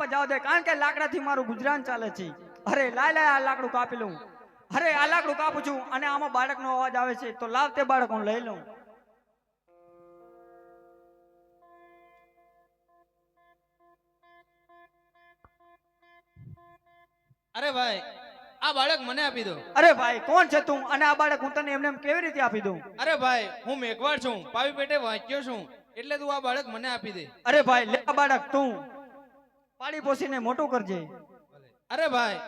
જાવ દે, કારણ કે લાકડાથી મારું ગુજરાન ચાલે છે. અરે લાય લાય આ લાકડું કાપી લઉં. અરે આ લાકડું કાપું છું અને આમાં બાળકનો અવાજ આવે છે, તો લાવ તે બાળક હું લઈ લઉં. અરે ભાઈ, આ બાળક મને આપી દો. અરે ભાઈ કોણ છે તું, અને આ બાળક હું તને એમને એમ કેવી રીતે આપી દઉં? અરે ભાઈ, હું મેઘવાળ છું, પાવી પેટે વાંચ્યો છું, એટલે તું આ બાળક મને આપી દે. અરે ભાઈ લે આ બાળક તું પાડી પોસીને મોટું કરજે. અરે ભાઈ,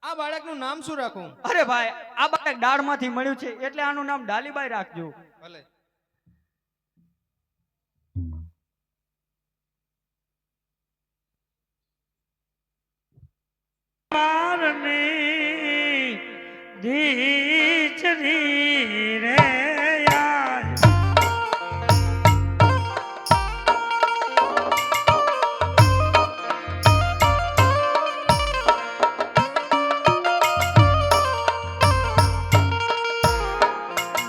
આ બાળકનું નામ શું રાખું? અરે ભાઈ આ બાળક દાળમાંથી મળ્યું છે, એટલે આનું નામ ડાલીબાઈ રાખજો. ભલે. મારની દીચરી રે યાર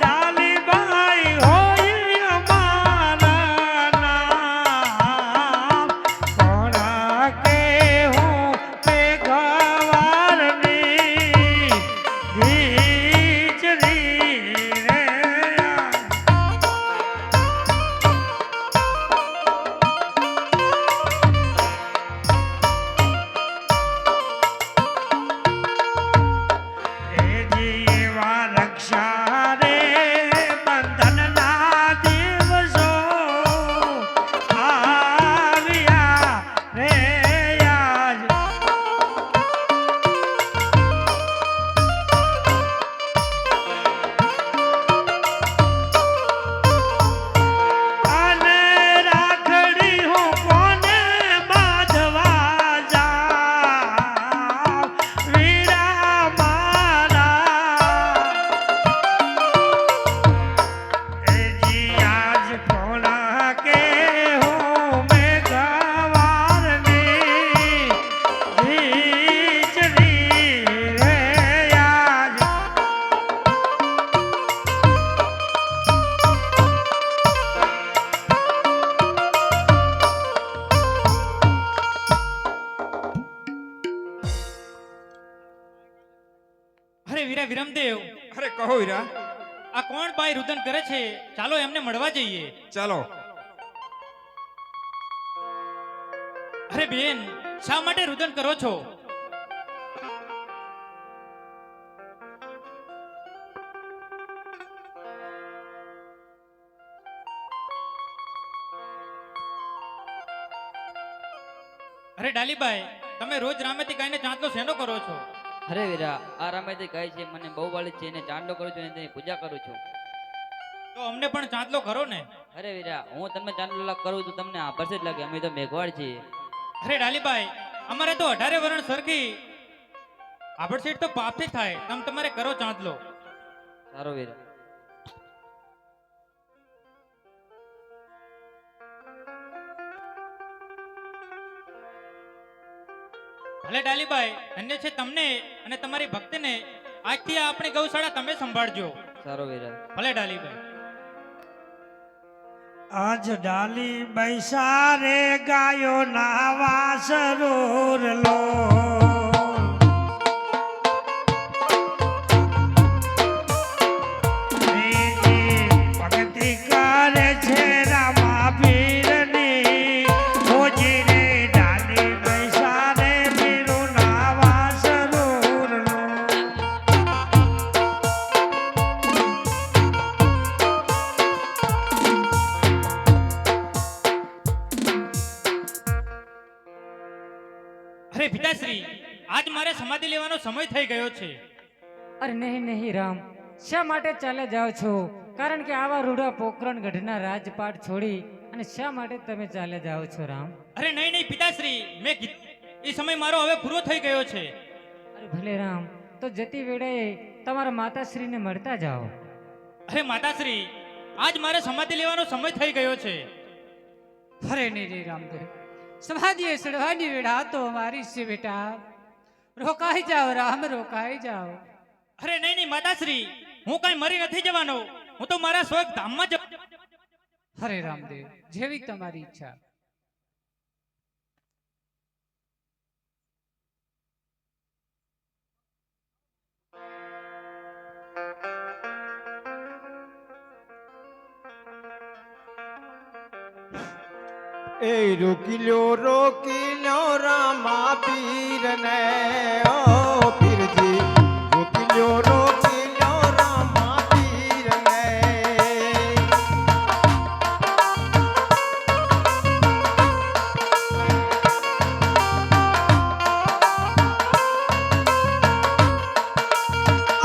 ડાલીબાઈ હોય અમારા નામ કોણા કે હું મેઘવાળની દીચરી રે યાર એ જીવા રક્ષા રે બંધનના દિવસો આવ્યા રે યાર અને રાખડી હું કોને બાંધવા જાઉં વીરા મારા એજી આજ કોના કે હું મેઘવાળની દીચરી રે યાર અરે વીરા વિરમદેવ, અરે કહો હીરા. આ કોણ ભાઈ રુદન કરે છે? ચાલો એમને મળવા જઈએ. ચાલો. અરે બેન, શા માટે રુદન કરો છો? અરે ડાલીબાઈ, તમે રોજ રામેથી ગાયને ચાંદલો શેનો કરો છો? અરે વીરા, આ રામાયણ કહે છે મને બહુ વાલી છે એને ચાંદલો કરું છું અને તેની પૂજા કરું છું. તો અમને પણ ચાંદલો કરો ને. અરે વીરા, હું તમને ચાંદલો કરું તો તમને આભરસે જ લાગે, અમે તો મેઘવાળ છીએ. અરે ડાલીબાઈ, અમારે તો 18 વરણ સરખી આભડસેટ તો પાપથી થાય. તમારે કરો ચાંદલો. સારો વીરા. ભલે ડાલીબાઈ, ધન્ય છે તમને અને તમારી ભક્તિને. આજથી આ આપણી ગૌશાળા તમે સંભાળજો. સારો વીરા. ભલે ડાલીબાઈ. આજ ડાલી બૈસા રે ગાયો નાવા સરોર લો ભક્તિ કરે છે રામા પીરની હોજી રે ડાલી બૈસા રે પીરું નાવા સરોર લો અરે પિતાશ્રી, આજ મારે સમાધિ લેવાનો સમય થઈ ગયો છે. અરે નહીં નહીં રામ, શા માટે ચાલે જાઓ છો? કારણ કે આવા રૂડા પોકરણ ગઢના રાજપાટ છોડી અને શા માટે તમે ચાલે જાઓ છો રામ? અરે નહીં નહીં પિતાશ્રી, એ સમય મારો હવે પૂરો થઈ ગયો છે. અરે ભલે રામ, તો જતી વેળાએ તમારા માતાશ્રીને મળતા જાઓ. અરે માતાશ્રી, આજ મારે સમાધિ લેવાનો સમય થઈ ગયો છે. અરે નહીં રે રામદેવ, સમાધિએ ચડવાની વેળા તો અમારી છે બેટા. રોકાઈ જાઓ રામ, રોકાઈ જાઓ. અરે નહીં નહીં માતાશ્રી, હું કઈ મરી નથી જવાનો. હું તો મારા સ્વર્ગ ધામમાં જ. હરે રામદેવ, જેવી તમારી ઈચ્છા. એ રોકી લ્યો રામા પીરને ઓ પીરજી રોકી લ્યો રામા પીરને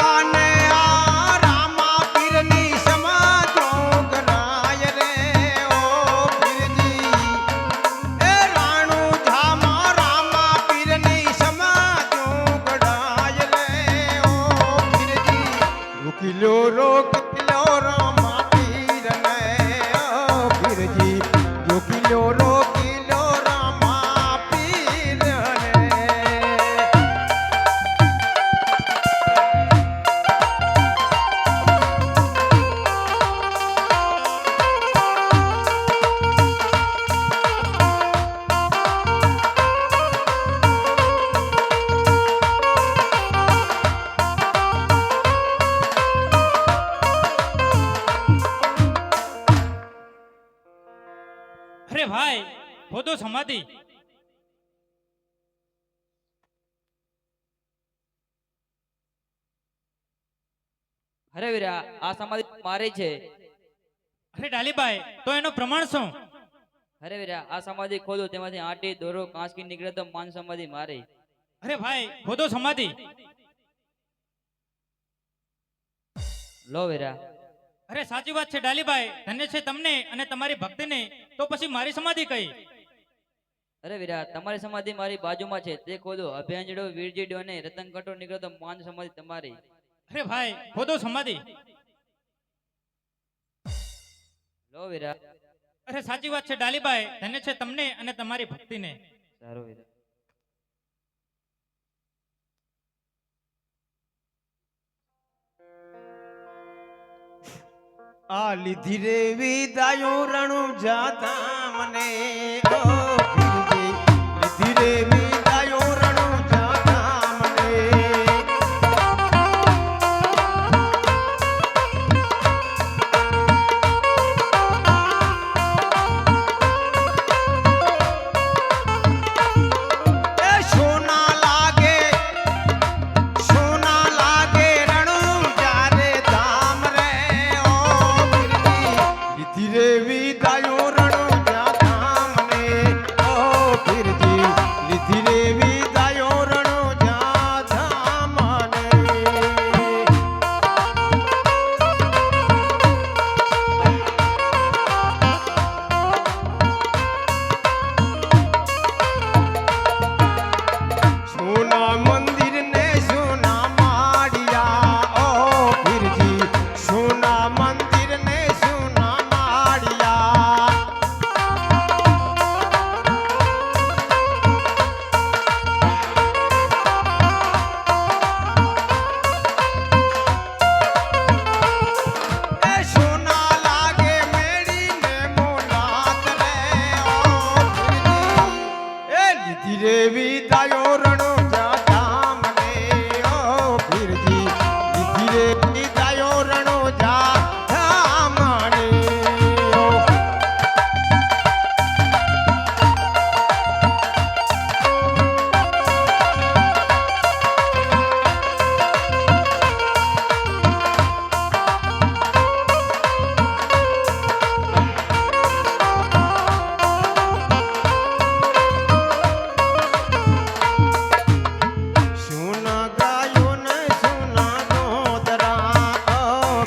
આને આ રામા પીરની સમાજો ગરાય રે ઓ પીરજી એ રાણુ ધામા રામા પીરની સમાજો ગરાય રે ઓ પીરજી રોકી લ્યો રામા પીરને ઓ પીરજી રોકી લ્યો રામા પીરને અરે ભાઈ ખોદો સમાધિ. અરે વીરા આ સમાધિ મારી છે. અરે ડાલીભાઈ તો એનો પ્રમાણ શું? અરે વીરા આ સમાધિ ખોદો તેમાંથી આંટી દોરો કાંસકી નીકળે તો માન સમાધિ મારી. અરે ભાઈ ખોદો સમાધિ. લો વીરા. અરે સાચી વાત છે ડાલીભાઈ, ધન્ય છે તમને અને તમારી ભક્તિને, તો પછી મારી સમાધિ કઈ? અરે વીરા તમારી સમાધિ મારી બાજુમાં છે તે ખોદો. અભ્યાંજડો વીરજીડો અને રતનકટો નીકળે તો માન સમાધિ તમારી. અરે ભાઈ ખોદો સમાધિ. લો વીરા. અરે સાચી વાત છે ડાલીભાઈ, ધન્ય છે તમને અને તમારી ભક્તિને. સારું વીરા. આ લીધી રે વિદાયો રણુ જાતા મને ઓ પીરજી લીધી રે વિદાયો રણુ જાતા મને એ સોના લાગે રણુ જારે ધામ રે ઓ પીરજી લીધી રે વિદાયો રણુ જાતા મને ઓ પીરજી લીધી રે વિદાયો રણુ જાતા મને સોના મંદિર ને સોના માળિયા ઓ પીરજી સોના મંદિર ને સોના માળિયા એ સોના લાગે મેળી ને મોલાત રે ઓ પીરજી એ લીધી રે વિદાયો રણો જાતા મને ઓ પીરજી લીધી રે વિદાયો રણો જાતા મને ઓ સોના ગાયો ને સોના ગોદરા ઓ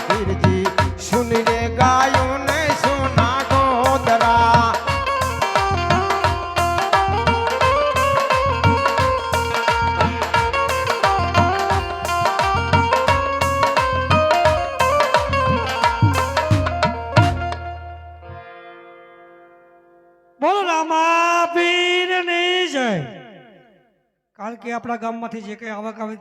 પીરજી સુન રે ગાયો ને સોના ગોદરા બોલો રામા પીરની જય. કારણ કે આપણા ગામમાંથી જે કઈ આવક આવી